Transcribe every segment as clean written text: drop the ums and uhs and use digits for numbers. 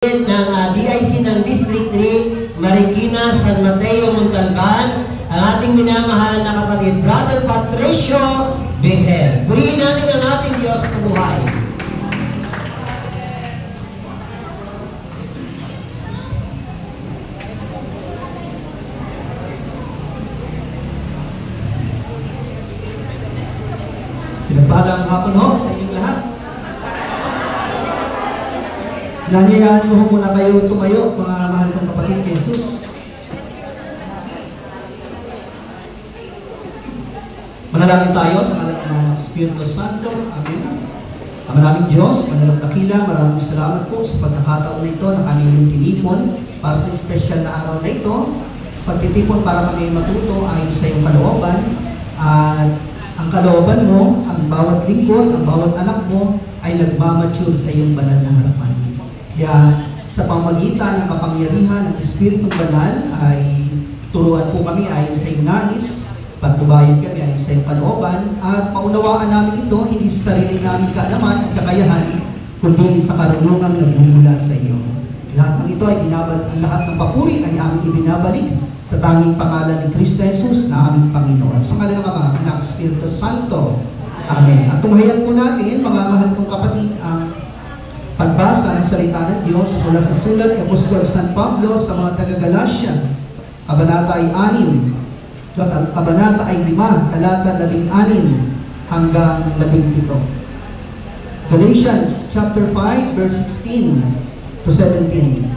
ng DIC ng District 3, Marikina, San Mateo, Montalban, ang ating minamahal na kapatid, Brother Patricio Beher. Purihin natin ang ating Diyos na buhay. Pinagpalang hapon ho sa inyong lahat. Nangyayaan mo muna kayo tumayo, mga mahal kong kapatid ni Jesus. Manalangin tayo sa ngalan ng Espiritu Santo. Amen. Ang maraming Diyos, manalang dakila, maraming salamat po sa pagkakataon na ito na kami yung tinipon para sa espesyal na araw na ito. Pagtitipon para kami matuto ayon sa iyong kalooban. At ang kalooban mo, ang bawat lingkod, ang bawat anak mo ay nagmamature sa iyong banal na harapan. Kaya sa pamagitan ng kapangyarihan ng Espiritu Banal ay turuan po kami ayon sa iyong nais, patnubayan kami ayon sa iyong kalooban, at paunawaan namin ito hindi sa sarili namin kaalaman at kakayahan, kundi sa karunungang nagmumula sa iyo. Lahat ng ito ay binabalik, ang lahat ng papuri ay aming ibinabalik sa tanging pangalan ni Kristo Jesus na aming Panginoon. Sa ngalan ng Ama, Anak, Espiritu Santo. Amen. At tumahayan po natin, mga mahal kong kapatid, ang pagbasa ng salita ng Diyos mula sa sulat ni Apostol San Pablo sa mga taga-Galacia, kabanata ay 6, kabanata ay 5, talata 16 hanggang 17. Galatians chapter 5, verse 16 to 17.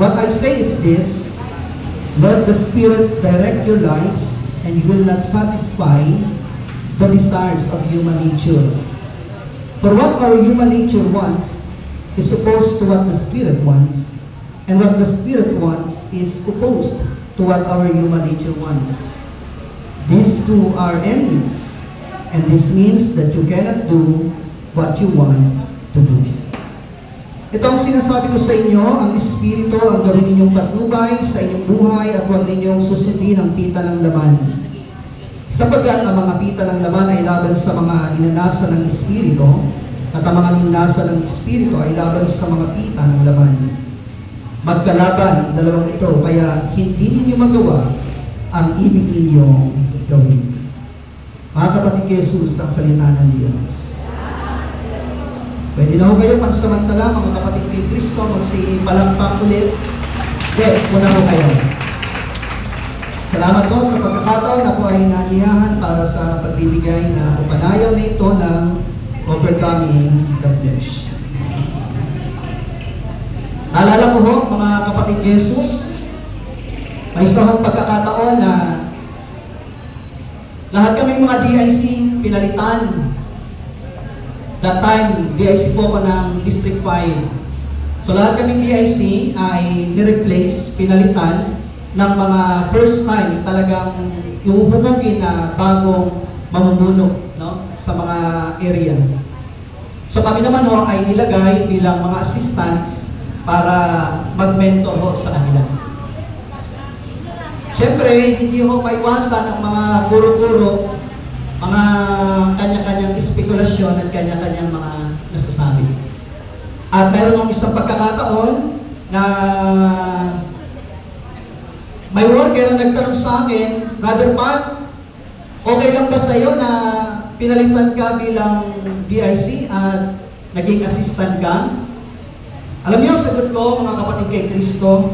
What I say is this: let the Spirit direct your lives, and you will not satisfy the desires of human nature. For what our human nature wants is opposed to what the Spirit wants, and what the Spirit wants is opposed to what our human nature wants. These two are enemies, and this means that you cannot do what you want to do. Ito ang sinasabi ko sa inyo, ang Espiritu ang gawin ninyong patnubay sa inyong buhay at huwag ninyong susundin ang pita ng laman. Sapagkat ang mga pita ng laman ay laban sa mga ninanasa ng Espiritu, at ang mga ninanasa ng Espiritu ay laban sa mga pita ng laman. Magkalaban ang dalawang ito, kaya hindi ninyo magawa ang ibig ninyong gawin. Mga kapatid ni Jesus, ang salita ng Diyos. Pwede na ho kayo pansamantala, mga kapatid ni Kristo, magsipalampang ulit. Okay, muna ho kayo. Salamat po sa pagkakataon na po ay naniyahan para sa pagbibigay na upanayaw na ito ng overcoming the flesh. Alala ko ho, mga kapatid ni Jesus, may isang pagkakataon na lahat kaming mga DIC pinalitan. That time, DIC po ko ng District 5. So lahat kaming DIC ay nireplace, pinalitan ng mga first time talagang iuhubugin na bagong mamumuno, no, sa mga area. So kami naman ho ay nilagay bilang mga assistants para mag-mentor ho sa kanila. Siyempre, hindi ho maiwasan ang mga guro-guro, mga kanya-kanyang espekulasyon at kanya-kanyang mga nasasabi. At mayroon ng isang pagkakataon na may worker na nagtanong sa akin, Brother Pat, okay lang ba sa'yo na pinalitan ka bilang DIC at naging assistant ka? Alam niyo, sagot ko, mga kapatid kay Kristo,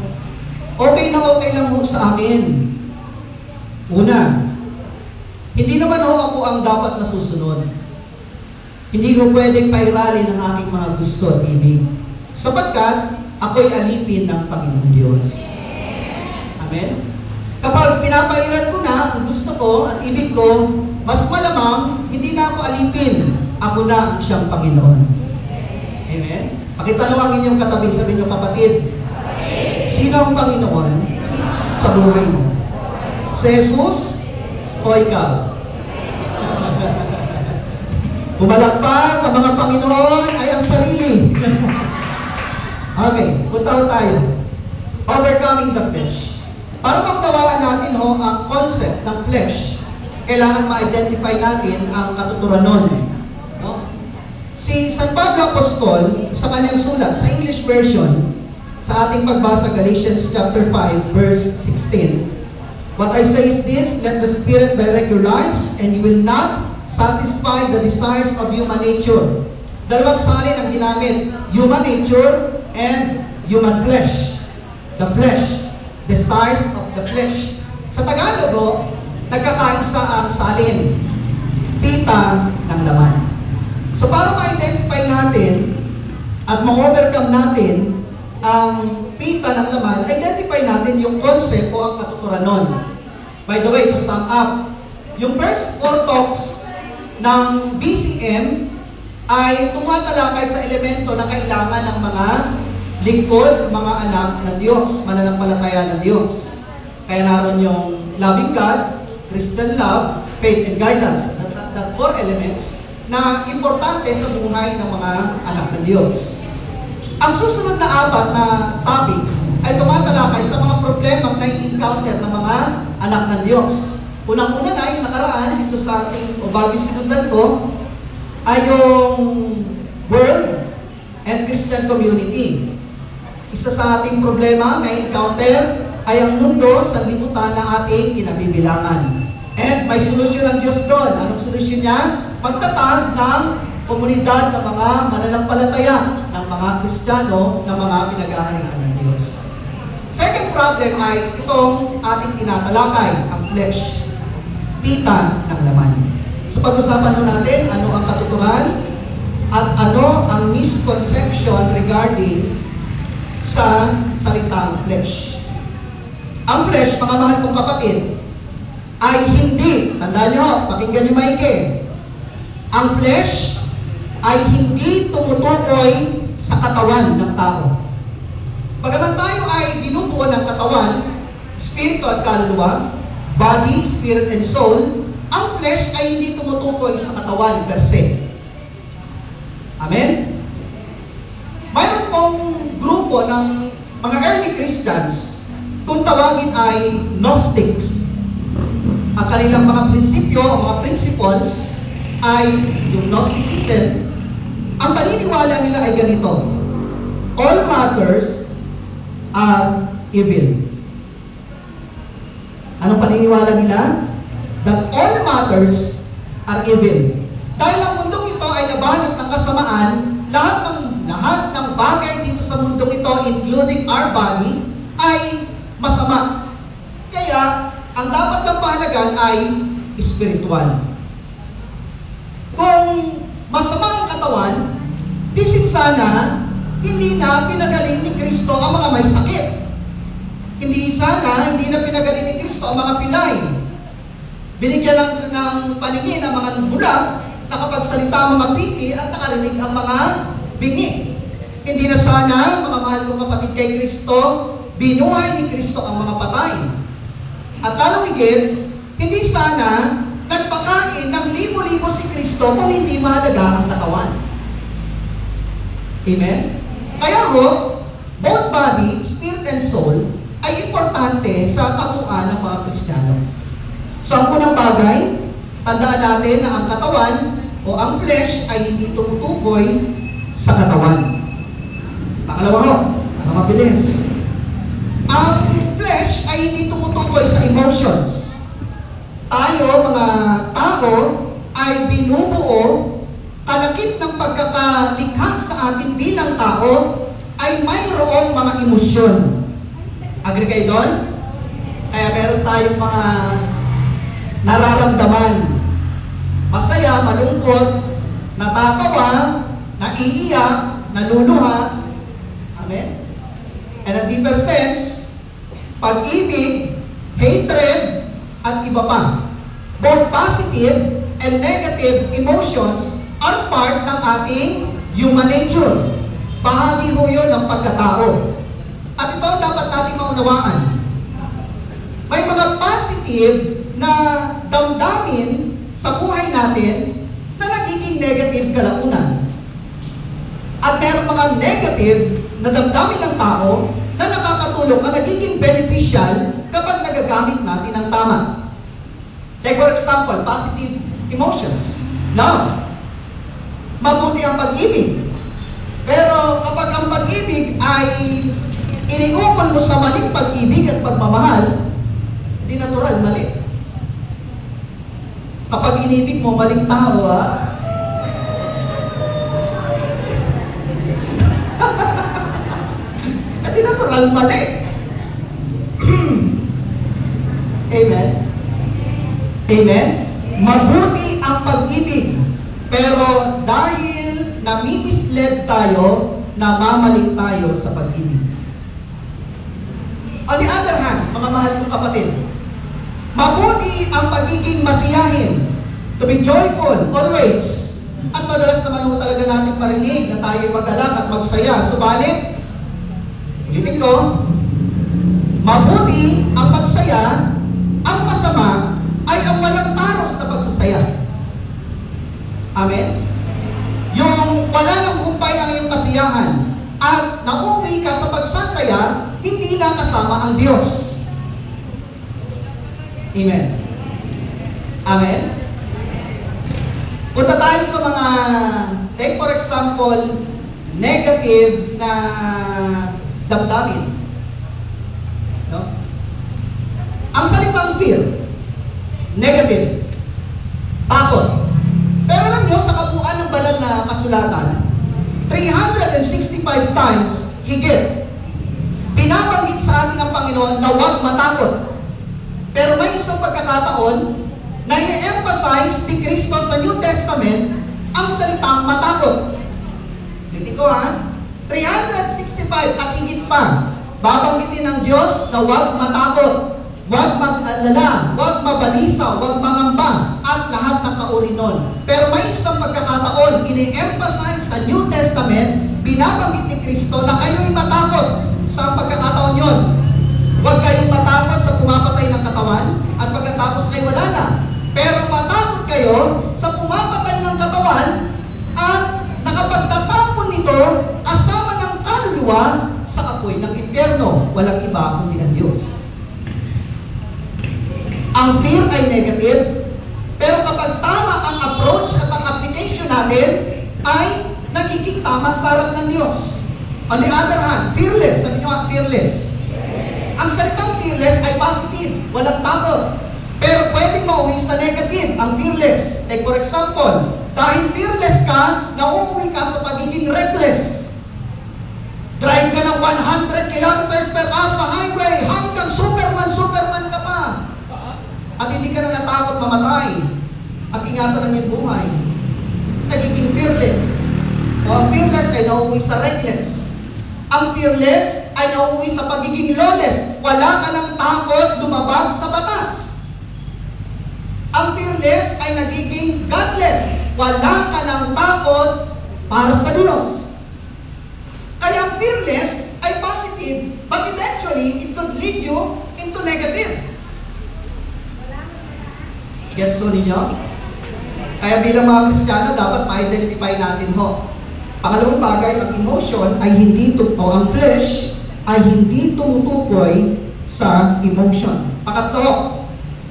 okay na okay lang ho sa akin. Una, hindi naman ho ako ang dapat na susunod. Hindi ko pwedeng pairali ng aking mga gusto at ibig. Sapagkat ako'y alipin ng Panginoon Diyos. Amen? Kapag pinapairal ko na ang gusto ko at ibig ko, mas malamang hindi na ako alipin. Ako na ang siyang Panginoon. Amen? Pakitanong ang inyong katabi, sabi niyo, kapatid, sino ang Panginoon sa buhay mo? Si Jesus o ikaw? Pumalakpak ang mga Panginoon ay ang sarili. Okay, punta tayo. Overcoming the flesh. Para maunawaan natin ho ang concept ng flesh, kailangan ma-identify natin ang katuturan nun. No? Si San Pablo Apostol, sa kanyang sulat, sa English version, sa ating pagbasa, Galatians chapter 5, verse 16, "What I say is this, let the Spirit direct your lives, and you will not satisfy the desires of human nature." Dalawang salin ang ginamit, human nature and human flesh. The flesh, desires of the flesh. Sa Tagalog, nagkakaisa ang salin, pita ng laman. So para ma-identify natin at ma-overcome natin ang pita ng laman, identify natin yung concept o ang katuturan nun. By the way, to sum up, yung first 4 talks ng BCM ay tumatalakay sa elemento na kailangan ng mga lingkod, mga anak ng Diyos, mananampalataya ng Diyos. Kaya naroon yung loving God, Christian love, faith and guidance. That 4 elements na importante sa buhay ng mga anak ng Diyos. Ang susunod na 4 na topics ay tumatalakay sa mga problemang nai-encounter ng mga anak ng Diyos. Unang-una na yung nakaraan dito sa ating o bagong sinundan ko ay yung world and Christian community. Isa sa ating problema na encounter ay ang mundo sa libutan na ating kinabibilangan. And may solusyon ang Diyos doon. Anong solusyon niya? Magtatag ng komunidad ng mga mananampalataya, ng mga Kristiyano, ng mga pinag-aarian ng Diyos. Second problem ay itong ating tinatalakay, ang flesh, pita ng laman. So pag-usapan natin ano ang katuturan at ano ang misconception regarding sa salitang flesh. Ang flesh, mga mahal kong kapatid, ay hindi, tandaan nyo, pakinggan nyo maigi, ang flesh ay hindi tumutukoy sa katawan ng tao. Bagaman tayo ay binubuo ng katawan, spirito at kaluluwa, body, spirit, and soul, ang flesh ay hindi tumutukoy sa katawan per se. Amen? Mayroon pong grupo ng mga early Christians, kung tawagin ay Gnostics. Ang kanilang mga prinsipyo, mga principles, ay yung Gnosticism. Ang paniniwala nila ay ganito: all matters are evil. Anong paniniwala nila? That all matters are evil. Dahil ang mundong ito ay nabanat ng kasamaan, lahat ng bagay dito sa mundong ito, including our body, ay masama. Kaya, ang dapat lang pahalagan ay spiritual. Kung masama ang katawan, tisin sana, hindi na pinagaling ni Kristo ang mga may sakit. Hindi na pinagaling ni Kristo ang mga pilay. Binigyan ng paningin ang mga bulag, nakapagsalita ang mga pipi at nakarinig ang mga bingi. Hindi na sana, mga mahal kong kapatid kay Kristo, binuhay ni Kristo ang mga patay. At lalong higit, hindi sana nagpakain ng libo-libo si Kristo kung hindi mahalaga ang katawan. Amen? Kaya both body, spirit, and soul ay importante sa kabuuan ng mga Kristiyano. So ang unang bagay, tandaan natin na ang katawan o ang flesh ay hindi tumutukoy sa katawan. Pangalawa para mabilis. Ang flesh ay hindi tumutukoy sa emotions. Tayo, mga tao, ay binubuo, kalakip ng pagkakalikha sa atin bilang tao, ay mayroong mga emosyon. Agree kayo doon? Kaya meron tayong mga nararamdaman. Masaya, malungkot, natatawa, naiiyak, naluluha. Amen? And a deeper sense, pag-ibig, hatred, at iba pa. Both positive and negative emotions are part ng ating human nature. Bahagi ho yun ng pagkatao. At ito ang dapat natin maunawaan. May mga positive na damdamin sa buhay natin na nagiging negative kalaunan. At mayroong mga negative na damdamin ng tao na nakakatulong at nagiging beneficial kapag nagagamit natin ang tama. Like for example, positive emotions. Love. mabuti ang pag-ibig. Pero kapag ang pag-ibig ay iniukol mo sa maling pag-ibig at pagmamahal, hindi natural, mali. Kapag inibig mo maling tao, hindi natural, mali. Amen? Amen? Mabuti ang pag-ibig. Pero dahil nami-misled tayo, namamali tayo sa pag-ibig. On the other hand, mga mahal kong kapatid, mabuti ang pagiging masiyahin, to be joyful always. At madalas naman ho talaga natin marinig na tayo magalak at magsaya. Subalit, ulitin ko, mabuti ang magsaya, ang masama ay ang walang taros na pagsasaya. Amen? Yung wala nang humpay ang iyong kasiyahan at nauwi ka sa pagsasaya, hindi na kasama ang Diyos. Amen? Amen? Punta tayo sa mga, take for example, negative na damdamin. No? Ang salitang fear, negative, takot. Pero alam nyo, sa kabuuan ng banal na kasulatan, 365 times higit, binabanggit sa atin ng Panginoon na huwag matakot. Pero may isang pagkakataon na i-emphasize ni Kristo sa New Testament ang salitang matakot. Hindi ko 365 at higit pa, babanggitin ng Diyos na huwag matakot, huwag mag-alala, huwag mabalisa, huwag mangamba, at lahat ng kauri nun. Pero may isang pagkakataon, ini-emphasize sa New Testament, binabanggit ni Kristo na kayo'y matakot. Sa pagkakataon yon, huwag kayong matakot sa pumapatay ng katawan, at pagkatapos ay wala na. Pero matakot kayo sa pumapatay ng katawan, at nakapagtatapon nito kasama ng kaluluwa sa apoy ng impyerno. Walang iba kundi ang Diyos. Ang fear ay negative, pero kapag tama ang approach at ang application natin, ay nagiging tama sa harap ng Diyos. On the other hand, fearless. Sabi nyo fearless. Ang salitang fearless ay positive, walang takot. Pero pwedeng mauwi sa negative, ang fearless. Like for example, dahil fearless ka, nauuwi ka sa pagiging reckless. Drive ka ng 100 kilometers per hour sa highway, hanggang Superman ka pa. At hindi ka na natakot mamatay. At ingatan ang iyong buhay. Nagiging fearless. Ang fearless ay nauuwi sa reckless. Ang fearless ay nauuwi sa pagiging lawless. Wala ka ng takot lumabag sa batas. Ang fearless ay nagiging godless. Wala ka ng takot para sa Diyos. Kaya ang fearless ay positive, but eventually, it could lead you into negative. Gets so ninyo? Kaya bilang mga Kristiyano, dapat ma-identify natin ho. Pangalawang bagay, ang emotion ay hindi ang flesh ay hindi tumutukoy sa emotion. Pangatlo,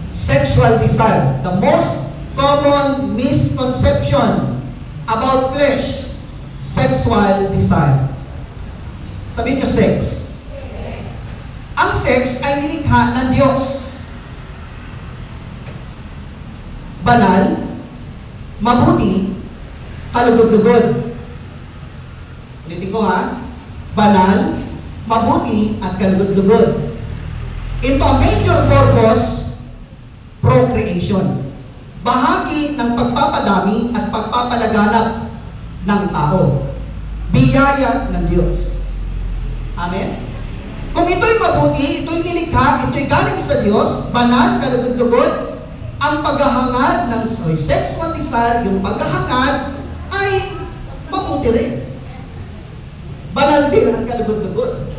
sexual desire. The most common misconception about flesh, sexual desire. Sabihin nyo sex. Ang sex ay nilikha ng Diyos. Banal, mabuti, kalugod-lugod. Ulitin ko banal, mabuti, at kalugod-lugod. Ito ang major purpose, procreation. Bahagi ng pagpapadami at pagpapalaganap ng tao. Biyaya ng Diyos. Amen? Kung ito'y mabuti, ito'y nilikha, ito'y galing sa Diyos, banal, kalugod-lugod, ang paghahangad ng sexual desire, yung paghahangad, ay mabuti rin. Banal din ang kalugod-lugod.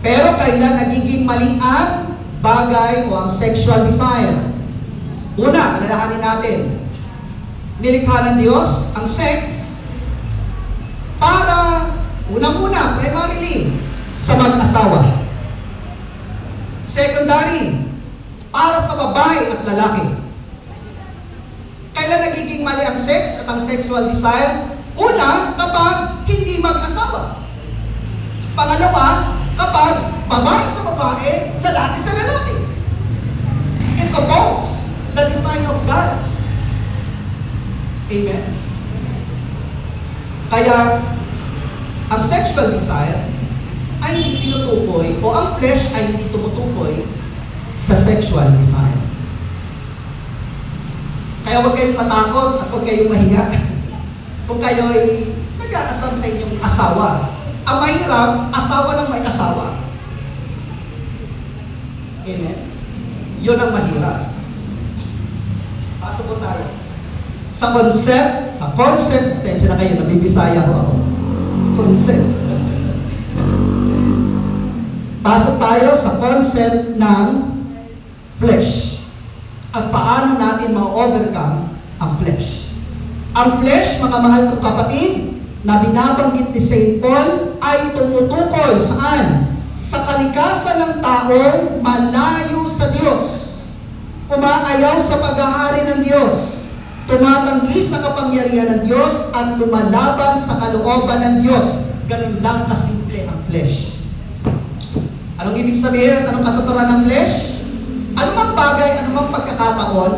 Pero kailan nagiging mali ang bagay o ang sexual desire? Una, alalahanin natin, nilikha ng Diyos ang sex para, unang-una, primarily, sa mag-asawa. Secondary, para sa babae at lalaki. Kailan nagiging mali ang sex at ang sexual desire? Una, kapag hindi mag-asawa. Pangalawa, kapag babae sa babae, lalaki sa lalaki. It opposes the design of God. Amen? Kaya, ang sexual desire ay hindi tinutukoy, o ang flesh ay hindi tumutukoy sa sexual desire. Kaya huwag kayong matakot at huwag kayong mahiya kung kayo ay nag-aasam sa inyong asawa. Ang mahirap, asawa lang may asawa. Amen? Yun ang mahirap. Pasok po tayo. Sa concept, sensya na kayo, nabibisaya ko ako. Concept. Pasok tayo sa concept ng flesh. At paano natin ma-overcome ang flesh. Ang flesh, mga mahal kong kapatid, na binabanggit ni St. Paul, ay tumutukoy saan? Sa kalikasan ng taong malayo sa Diyos. Umaayaw sa pag-aari ng Diyos. Tumatanggi sa kapangyarihan ng Diyos at lumalaban sa kalooban ng Diyos. Ganun lang kasimple ang flesh. Anong ibig sabihin at anong katuturan ng flesh? Anumang bagay, anumang pagkakataon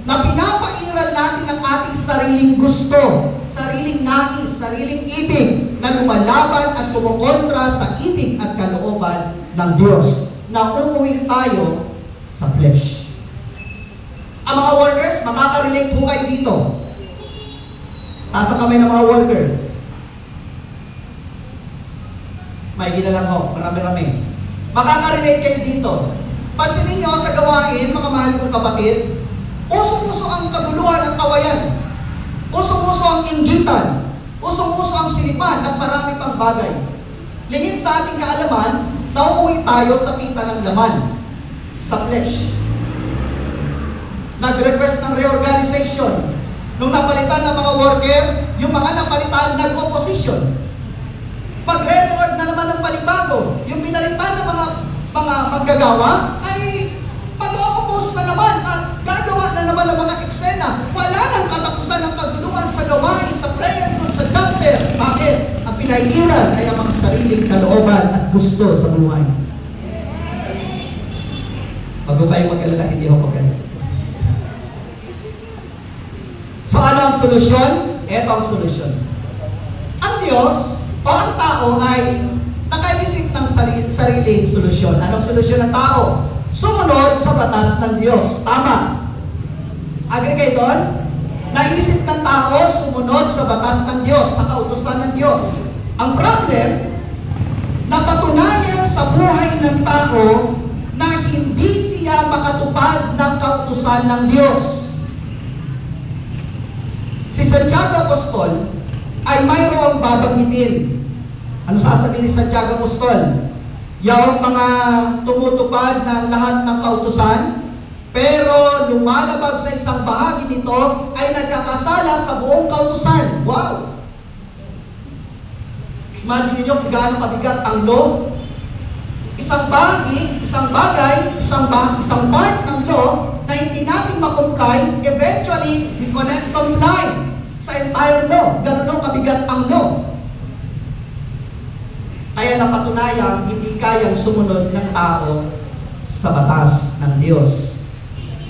na pinapairal natin ang ating sariling gusto, sariling nais, sariling ibig na lumalaban at kumukontra sa ibig at kalooban ng Diyos, na uuwi tayo sa flesh. Ang mga workers, makaka-relate po kayo dito. Taas ang kamay ng mga workers. May ginalang ho, marami-rami. Makaka-relate kayo dito. Pansinin nyo sa gawain, mga mahal kong kapatid, usong-uso ang kaguluhan at tawayan. Usong-uso ang inggitan. Usong-uso ang silipan at marami pang bagay. Lingid sa ating kaalaman, nauuwi tayo sa pita ng laman, sa flesh. Nag-request ng reorganization. Nung napalitan ng mga worker, yung mga napalitan nag-opposition. Pag-reorg na naman ng panibago, yung pinalitan ng mga maggagawa ay mag-o-oppose na naman at gagawa na naman ng mga eksena. Wala nang katapusan ng kaguluhan sa gawain, sa prayer group, sa chapter. Bakit? Ang pinairal ay ang mga sariling kalooban at gusto sa buhay. Bago kayo mag-alala, hindi ako mag-alala. So ano ang solusyon? Ito ang solusyon. Ang Diyos o ang tao ay nakaisip ng sariling solusyon. Anong solusyon ng tao? Sumunod sa batas ng Diyos. Tama. Agree kayo doon? Naisip ng tao sumunod sa batas ng Diyos, sa kautusan ng Diyos. Ang problem, napatunayan sa buhay ng tao na hindi siya makatupad ng kautusan ng Diyos. Si Santiago Apostol ay mayroong babanggitin. Ano sasabihin ni Santiago Apostol? Yung mga tumutupad ng lahat ng kautusan, pero lumalabag sa isang bahagi nito ay nagkakasala sa buong kautusan. Wow! Imagine nyo kung gaano kabigat ang law. Isang bahagi, isang bagay, isang part ng law na hindi natin makomply, eventually we cannot comply sa entire law. Ganun kabigat ang law. Kaya napatunayan, hindi kayang sumunod ng tao sa batas ng Diyos.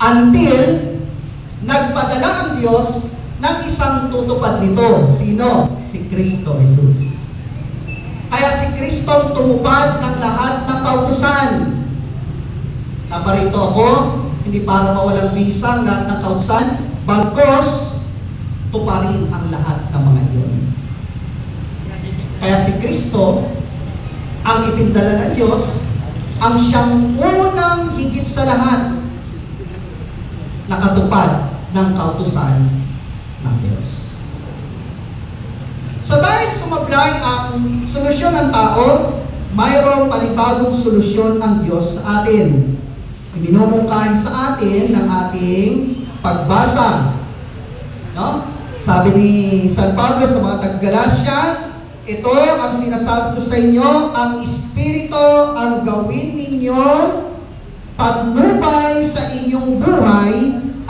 Until, nagpadala ang Diyos ng isang tutupad nito. Sino? Si Kristo Jesus. Kaya si Kristo tumupad ng lahat ng kautusan. Naparito ako, hindi para mawalang bisa ang lahat ng kautusan, bagkos tuparin ang lahat ng mga iyon. Kaya si Kristo, ang ipindala ng Diyos, ang siyang unang higit sa lahat nakatupad ng kautusan ng Diyos. So dahil sumablay ang solusyon ng tao, mayroong panibagong solusyon ang Diyos sa atin. Iminumungkahi sa atin ng ating pagbasa. No? Sabi ni San Pablo sa mga taga-Galacia, ito ang sinasabi ko sa inyo, ang Espiritu ang gawin ninyong patnubay sa inyong buhay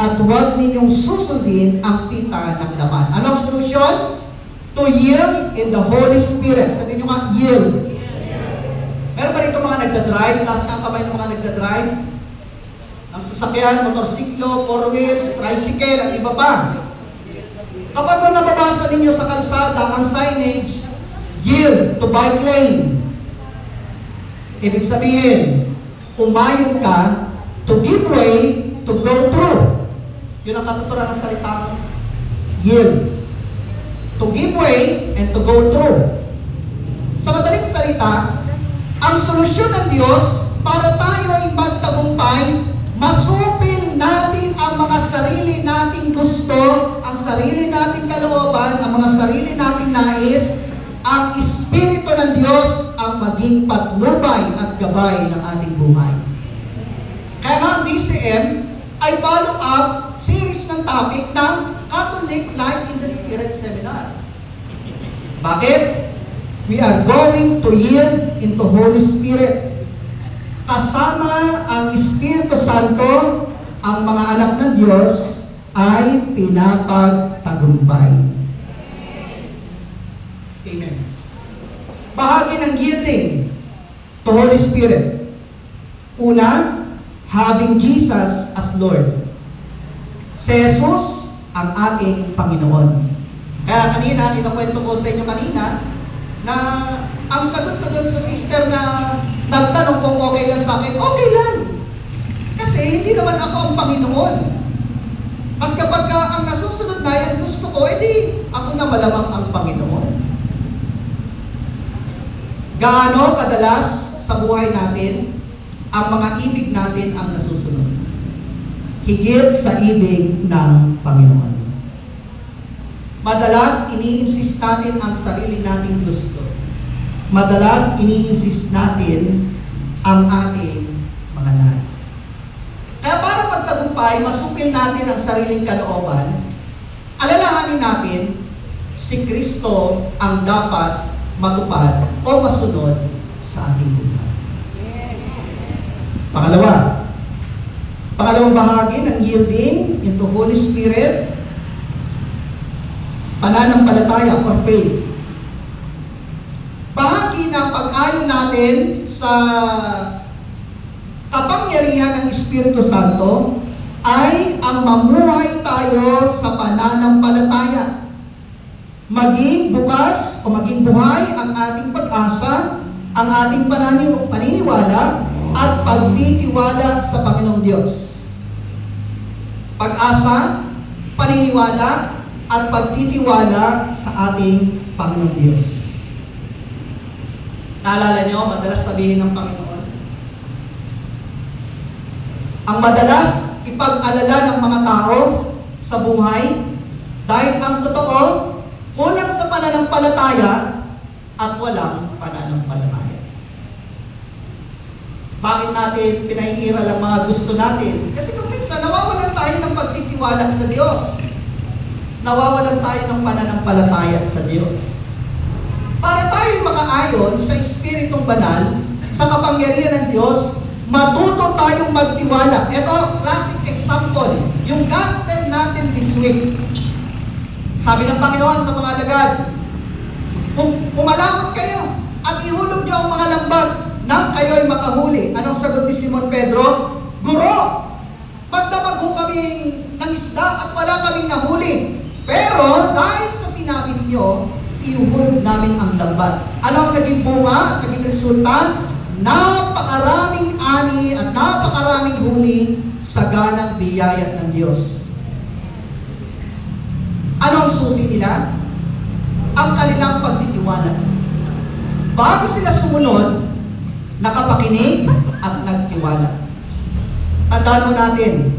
at huwag ninyong susundin ang pita ng laman. Anong solusyon? To yield in the Holy Spirit. Sabihin nyo nga, yield. Meron ba rito mga nagdadrive? Taas nga ang kamay ng mga nagdadrive? Ang sasakyan, motorsiklo, four wheels, tricycle, at iba pa. Kapag doon nababasa ninyo sa kalsada ang signage, yield to bike lane. Ibig sabihin, umayon ka to give way to go through. Yun ang katuturan ng salitang yield. To give way and to go through. Sa madaling salita, ang solusyon ng Diyos para tayo ay magtagumpay, masupil natin ang mga sarili nating gusto, ang sarili nating kalooban, ang mga sarili nating nais, ang Espiritu ng Diyos ang maging patnubay at gabay ng ating buhay. Kaya nga ang DCM ay follow-up series ng topic ng Catholic Life in the Spirit Seminar. Bakit? We are going to yield into Holy Spirit. Kasama ang Espiritu Santo, ang mga anak ng Diyos ay pinapagtagumpay. Amen. Bahagi ng yielding to Holy Spirit. Una, having Jesus as Lord. Si Jesus ang ating Panginoon. Kaya kanina, kinakwento ko sa inyo kanina, na ang sagot ko doon sa sister na nagtanong kung okay lang sa akin, okay lang. Kasi hindi naman ako ang Panginoon. Mas kapag ang nasusunod na yan gusto ko, edi ako na malamang ang Panginoon. Gaano kadalas sa buhay natin ang mga ibig natin ang nasusunod? Higit sa ibig ng Panginoon. Madalas, ini-insist natin ang sarili nating gusto. Madalas, ini-insist natin ang ating mga nais. Kaya para magtagumpay, masupil natin ang sariling kalooban, alalahanin natin, si Kristo ang dapat matupad o masunod sa ating buhay. Pangalawang bahagi ng yielding into Holy Spirit, pananampalataya or faith. Bahagi ng pag-ayon natin sa kapangyarihan ng Espiritu Santo ay ang mamuhay tayo sa pananampalataya. Maging bukas o maging buhay ang ating pag-asa, ang ating paniniwala at pagtitiwala sa Panginoong Diyos. Pag-asa, paniniwala, at pagtitiwala sa ating Panginoong Diyos. Naalala nyo, madalas sabihin ng Panginoon, ang madalas ipag-alala ng mga tao sa buhay dahil ang totoo, kulang sa pananampalataya at walang pananampalataya. Bakit natin pinaiiral ang mga gusto natin? Kasi kung minsan nawawalan tayo ng pagtitiwala sa Diyos. Nawawalan tayo ng pananampalataya sa Diyos. Para tayo makaayon sa Espiritong Banal, sa kapangyarihan ng Diyos, matuto tayong magtiwala. Ito, classic example, yung gospel natin this week. Sabi ng Panginoon sa mga alagad, kung pumalaot kayo at ihulog niyo ang mga lambat nang kayo'y makahuli. Anong sagot ni Simon Pedro? Guro, magdamag ho kaming ng isda at wala kaming nahuli. Pero dahil sa sinabi ninyo, iuhulog namin ang lambat. Anong naging bunga, naging resulta? Napakaraming ani at napakaraming huli sa ganang biyaya ng Diyos. Anong susi nila? Ang kanilang pagtitiwala. Bago sila sumunod, nakapakinig at nagtiwala. Tandaan mo natin,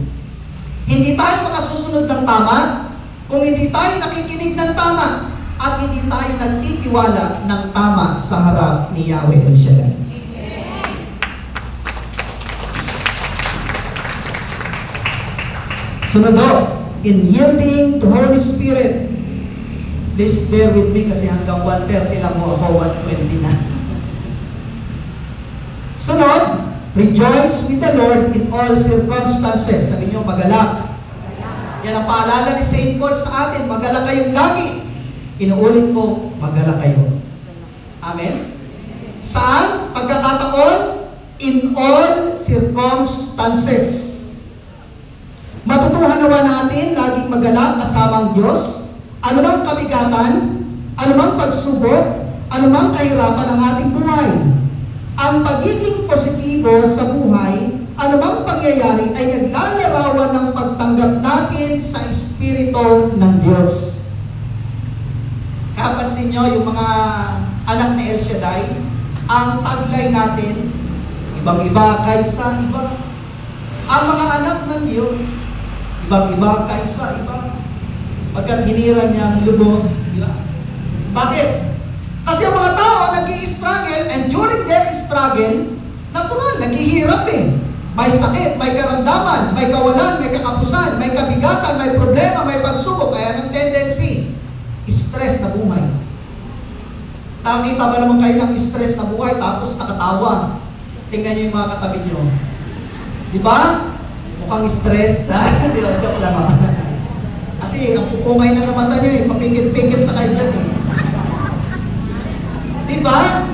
hindi tayo makasusunod ng tama kung hindi tayo nakikinig ng tama at hindi tayo nagtitiwala ng tama sa harap ni Yahweh El Shaddai. Sunod, in yielding to Holy Spirit, please bear with me kasi hanggang 1:30 lang mo ako, 1:20 na. Sunod, rejoice with the Lord in all circumstances. Sabi niyo, magalak. Yan ang paalala ni St. Paul sa atin, magalak kayong lagi. Inuulit ko, magala kayo. Amen? Saan? Pagkakataon? In all circumstances. Matutuhan naman natin laging magalak kasama ang Diyos, anumang kabigatan, anumang pagsubok, anumang kahirapan ng ating buhay. Ang pagiging positibo sa buhay, anumang pangyayari ay naglalarawan ng pagtanggap natin sa Espiritu ng Diyos. Kapansin nyo, yung mga anak ni El Shaddai, ang taglay natin, ibang-iba kaysa iba. Ang mga anak ng Diyos, ibang-iba kaysa iba. Pagkat hinira niyang lubos, di ba? Bakit? Kasi ang mga tao nag-i-struggle, and during their struggle, natural, naghihirap eh. May sakit, may karamdaman, may kawalan, may kakapusan, may kabigatan, may problema, may pagsubok. Kaya ng tendency, stress na buhay. Nakakita ba naman kayo ng stress na buhay tapos nakatawa? Tingnan niyo yung mga katabi niyo. Di ba? Mukhang stress. Di ba? Joke lang ako. Kasi ang pupungay na naman tayo eh. Papingit-pingit na kayo dyan eh. Di ba?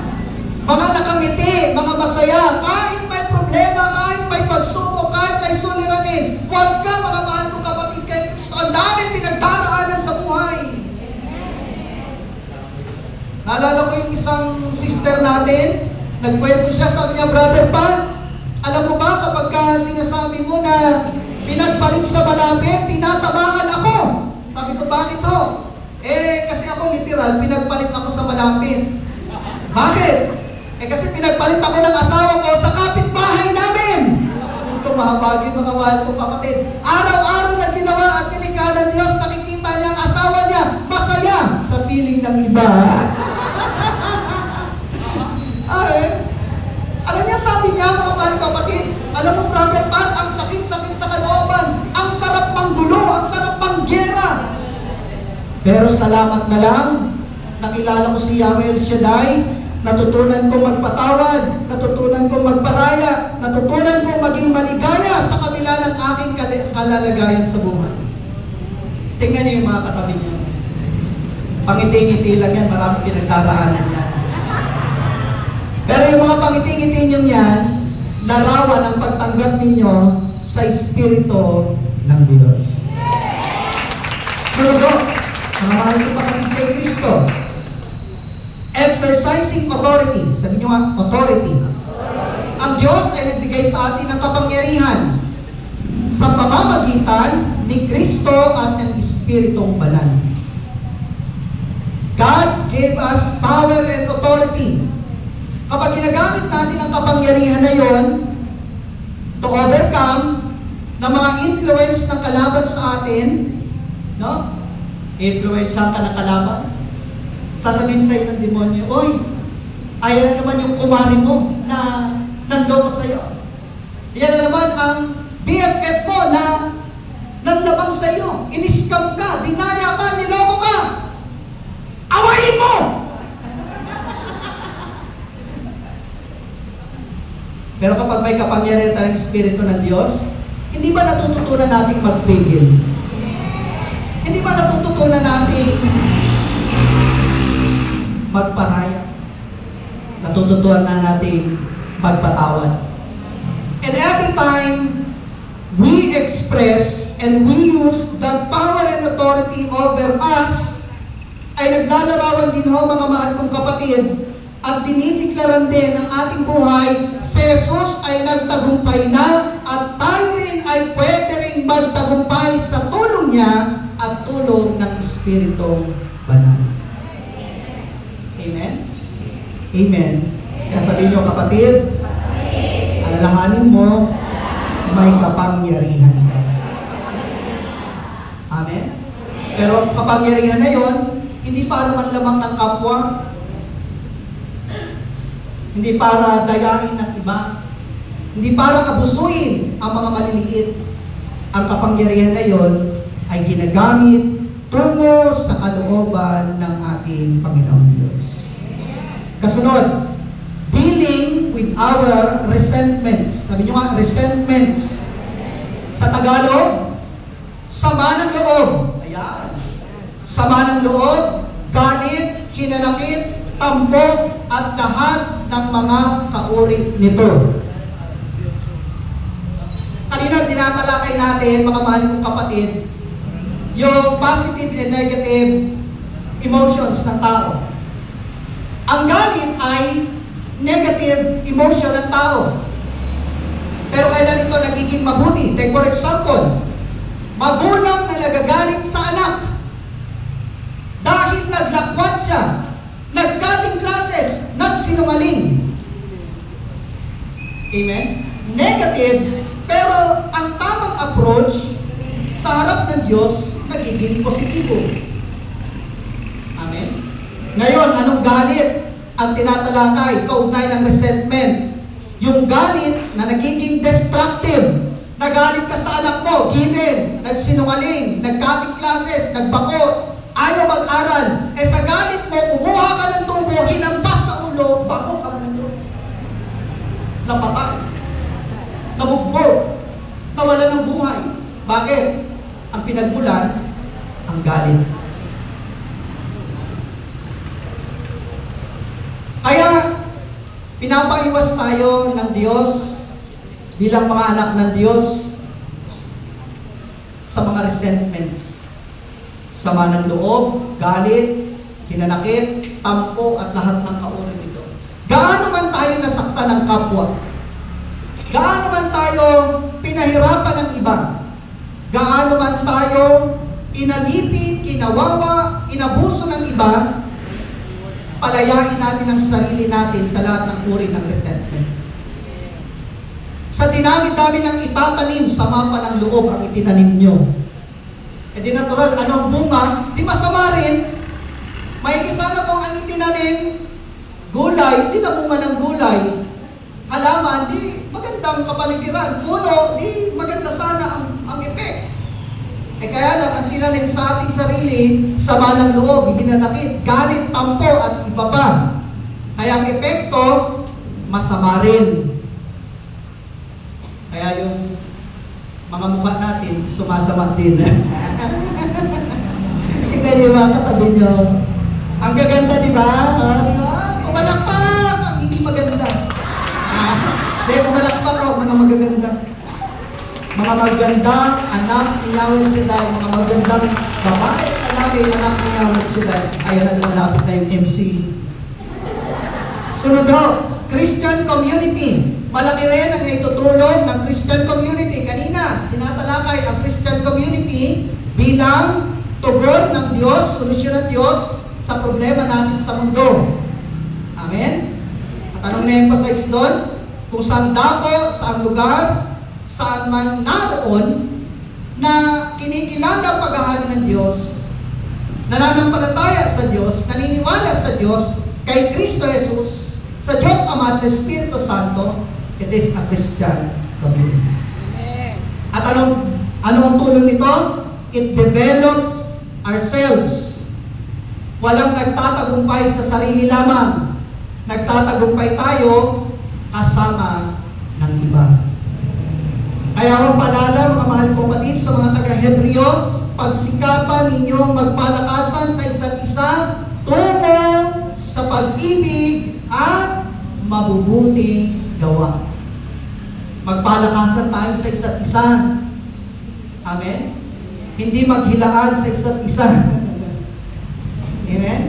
Mga nakangiti, mga masaya, kahit may problema, kahit may pagsubok, kahit may suliranin, huwag ka mga mahal kong kapatid kay Kristo. Ang daming pinagdaraanan sa buhay. Naalala ko yung isang sister natin, nagkwento siya, sabi niya, Brother Pat, alam mo ba kapag sinasabi mo na pinagpalit sa malapit, tinatamaan ako. Sabi ko, bakit to? Kasi ako literal, pinagpalit ako sa malapit. Bakit? Kasi pinagpalit ako ng asawa ko sa kapitbahay namin. Gusto mahabagin mga mahal kong kapatid. Araw-araw na ginawa at nilikadan Diyos, nakikita niya ang asawa niya, masaya sa piling ng iba. Alam niya, sabi niya mga mahal kapatid, alam mo Brother Pat, ang sakit-sakit sa kalooban, ang sarap manggulo, ang sarap manggera. Pero salamat na lang, nakilala ko si Yahweh El Shaddai, natutunan kong magpatawad, natutunan kong magparaya, natutunan kong maging maligaya sa kabila ng aking kalalagayan sa buhay. Tingnan niyo yung mga katabi niyo. Pangiti-ngiti lang yan, maraming pinagdaraanan yan. Pero yung mga pangiti-ngiti niyo yan, larawan ang pagtanggap ninyo sa Espiritu ng Diyos. Surugo, mga mahal ko kapatid kay Kristo. Exercising authority. Sabi nyo nga, authority. Ang Diyos ay nagbigay sa atin ng kapangyarihan sa pamamagitan ni Kristo at ng Espiritong Banal. God gave us power and authority. Kapag ginagamit natin ang kapangyarihan na yon to overcome ng mga influence ng kalaban sa atin, no? Influensyahan ka ng kalaban. Sasabihin sa'yo ng demonyo, oy, ayan na naman yung kumari mo na nanloko sa'yo. Yan na naman ang BFF mo na nanlabang sa'yo. Iniskam ka, dinaya ka, niloko ka. Awayin mo! Pero kapag may kapangyarihan tayong Espiritu ng Diyos, hindi ba natututunan nating magpigil? Hindi ba natututunan nating magparaya? Natututunan na natin magpatawad. And every time we express and we use the power and authority over us, ay naglalarawan din ho mga mahal kong kapatid, at dinideklaran din ng ating buhay, si Jesus ay nagtagumpay na at tayo rin ay pwede rin magtagumpay sa tulong niya at tulong ng Espiritong Banal. Amen? Amen. Kaya sabihin niyo kapatid, alalahanin mo, may kapangyarihan ka. Amen? Pero ang kapangyarihan na yon, hindi para manlamang ng kapwa, hindi para dayain ng iba, hindi para abusuin ang mga maliliit. Ang kapangyarihan na yon ay ginagamit tungo sa kalooban ng ating Panginoong Diyos. Kasunod, dealing with our resentments. Sabi nyo nga, resentments. Sa Tagalog, sama ng loob. Ayan. Sama ng loob, galit, hinanakit, tampo, at lahat ng mga kauri nito. Kanina tinatalakay natin, mga mahal kong kapatid, yung positive and negative emotions ng tao. Ang galit ay negative emotion ng tao. Pero kailan ito nagiging mabuti? Take for example, magulang na nagagalit sa anak dahil naglakwat siya, nag-cutting classes, nagsinungaling. Amen? Negative, pero ang tamang approach sa harap ng Diyos, nagiging positibo. Amen? Ngayon, anong galit ang tinatalakay? Kaugnay ng resentment. Yung galit na nagiging destructive. Nagalit ka sa anak mo, given, nagsinungaling, nag-cutting classes, nagbako, ayaw mag-aral. Eh sa galit mo, kumuha ka ng tubo, hinampas sa ulo, bago ka mundo. Napatay. Nabugbog. Nawala ng buhay. Bakit? Ang pinagmulan, ang galit. Kaya, pinapaiwas tayo ng Diyos bilang mga anak ng Diyos sa mga resentments. Sama ng loob, galit, hinanakit, tampo, at lahat ng kauri nito. Gaano man tayo nasaktan ng kapwa? Gaano man tayo pinahirapan ng iba? Gaano man tayo inalipin, kinawawa, inabuso ng iba, palayain natin ang sarili natin sa lahat ng uri ng resentments. Sa dinami-dami ng itatanim, sama pa ng loob ang itinanim nyo. E di natural, anong bunga? Di masama rin. May sana kung ang itinanim, gulay, di namunga ng gulay. Halaman, di magandang kapaligiran. Puno, di maganda sana ang effect. Eh kaya lang, ang tinanim sa ating sarili, sama ng loob, hinanakit, galit, tampo, at iba pa. Kaya ang epekto, masama rin. Kaya yung mga mukha natin, sumasama din. Tingnan niyo mga katabi niyo. Ang gaganda, di ba? Di ba? Pumalakpak! Ang hindi maganda. Kaya pumalakpak ako, mga magaganda. Mga magandang anak ni Yahweh Shaddai, mga magandang babae anak ni Yahweh Shaddai. Ayun na lumalapit na yung MC. Sunod ho, Christian community. Malaki rin ang naitutulong ng Christian community. Kanina, tinatalakay ang Christian community bilang tugon ng Diyos, solusyon ng Diyos sa problema natin sa mundo. Amen? At anong na-emphasize doon? Kung saan dako, saan lugar, saan man naroon na kinikilala paghahari ng Diyos, nananampalataya sa Diyos, naniniwala sa Diyos, kay Kristo Jesus, sa Diyos Ama at sa Espiritu Santo, it is a Christian community. At anong tulong nito? It develops ourselves. Walang nagtatagumpay sa sarili lamang. Nagtatagumpay tayo kasama ng iba. Kaya akong paalala, mga mahal kong kapatid, sa mga taga-Hebreo, pagsikapan ninyong magpalakasan sa isa't isa tungo sa pag-ibig at mabubuting gawa. Magpalakasan tayo sa isa't isa. Amen? Hindi maghilaan sa isa't isa. Amen?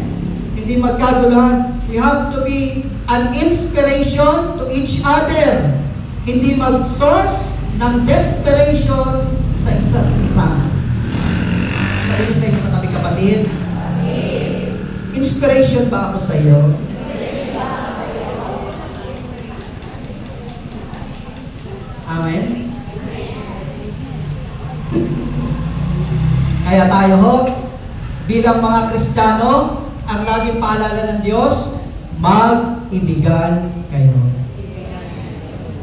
Hindi magkaguluhan. We have to be an inspiration to each other. Hindi mag-source ng desperation sa isa't isa. Sabi ko sa inyo katabi kapatid, inspiration ba ako sa iyo? Amen? Kaya tayo ho, bilang mga Kristiyano, ang laging paalala ng Diyos, mag-ibigan kayo.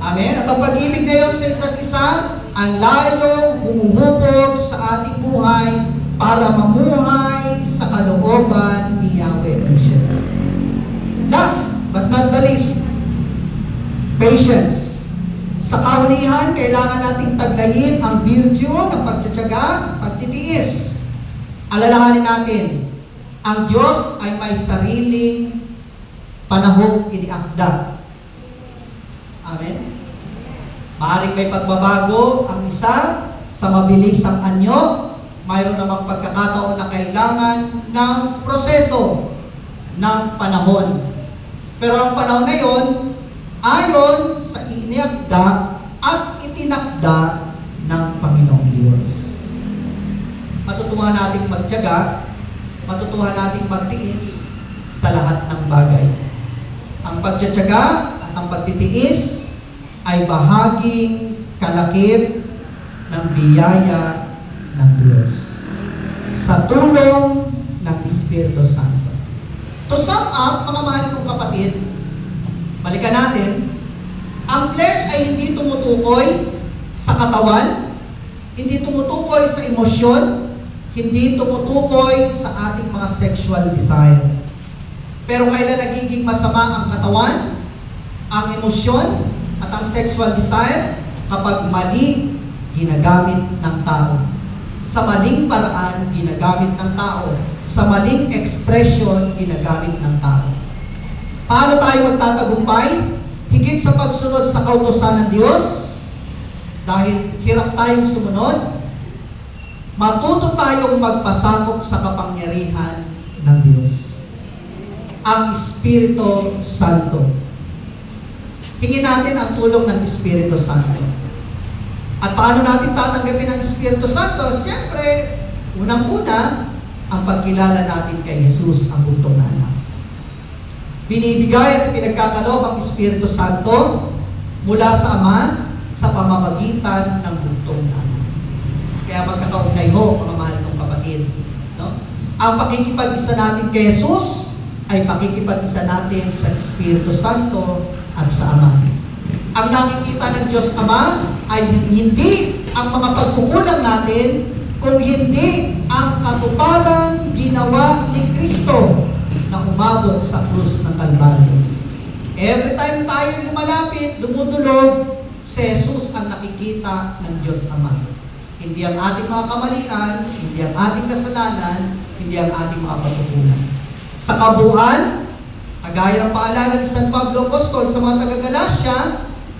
Amen? At ang pag-ibig ngayon sa isa't isa, ang lalong humuhubog sa ating buhay para mamuhay sa kalooban ni Yahweh. Last but not the least, patience. Sa kahulihan, kailangan nating taglayin ang virtue ng pagtitiyaga, pagtitiis. Alalahanin natin, Ang Diyos ay may sariling panahong iniakda. Amen? Maaaring may pagbabago ang isa sa mabilisang anyo, mayroon namang pagkakataon na kailangan ng proseso ng panahon. Pero ang panahon na yon, ayon sa iniakda at itinakda ng Panginoong Diyos. Matutuhan nating magtiyaga, matutuhan nating magtiis sa lahat ng bagay. Ang pagtitiyaga at ang pagtitiis ay bahaging kalakip ng biyaya ng Diyos sa tulong ng Espiritu Santo. To sum up, mga mahal kong kapatid, balikan natin, ang flesh ay hindi tumutukoy sa katawan, hindi tumutukoy sa emosyon, hindi tumutukoy sa ating mga sexual desire. Pero kailan nagiging masama ang katawan, ang emosyon, at ang sexual desire? Kapag mali ginagamit ng tao. Sa maling paraan ginagamit ng tao. Sa maling expression ginagamit ng tao. Paano tayo magtatagumpay? Higit sa pagsunod sa kautusan ng Diyos, dahil hirap tayong sumunod, matuto tayong magpasakop sa kapangyarihan ng Diyos. Ang Espiritu Santo. Hingin natin ang tulong ng Espiritu Santo. At paano natin tatanggapin ang Espiritu Santo? Siyempre, unang-una, ang pagkilala natin kay Jesus, ang buntong na anak. Binibigay at pinagkakaloob ang Espiritu Santo mula sa Ama sa pamamagitan ng buntong na anak. Kaya magkakaugnay ho, mga mahal kong kapatid. No? Ang pakikipag-isa natin kay Jesus ay pakikipag-isa natin sa Espiritu Santo at sa Ama. Ang nakikita ng Diyos Ama ay hindi ang mga pagkukulang natin, kung hindi ang katuparan ginawa ni Kristo na umabot sa krus ng Kalbaryo. Every time na tayo lumalapit, dumudulog, si Jesus ang nakikita ng Diyos Ama. Hindi ang ating mga kamalian, hindi ang ating kasalanan, hindi ang ating mga pagkukulang. Sa kabuuan, kagaya ng paalala ni San Pablo Apostol sa mga taga-Galacia,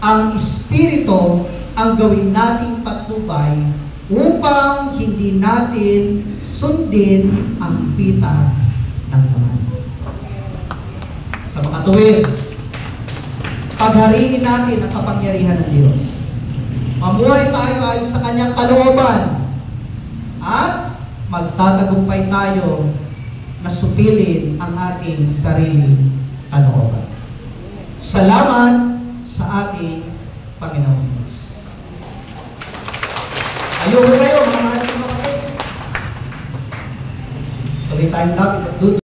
ang Espiritu ang gawin nating patnubay upang hindi natin sundin ang pita ng laman. Sa mga tuwid, paghariin natin ang kapangyarihan ng Diyos. Mamuhay tayo ay sa Kanyang kalooban at magtatagumpay tayo na supilin ang ating sariling kalooban. Salamat sa ating Panginoong Diyos. Ayun kayo, mga mahal ng kapatid. Tuloy tayong lapit at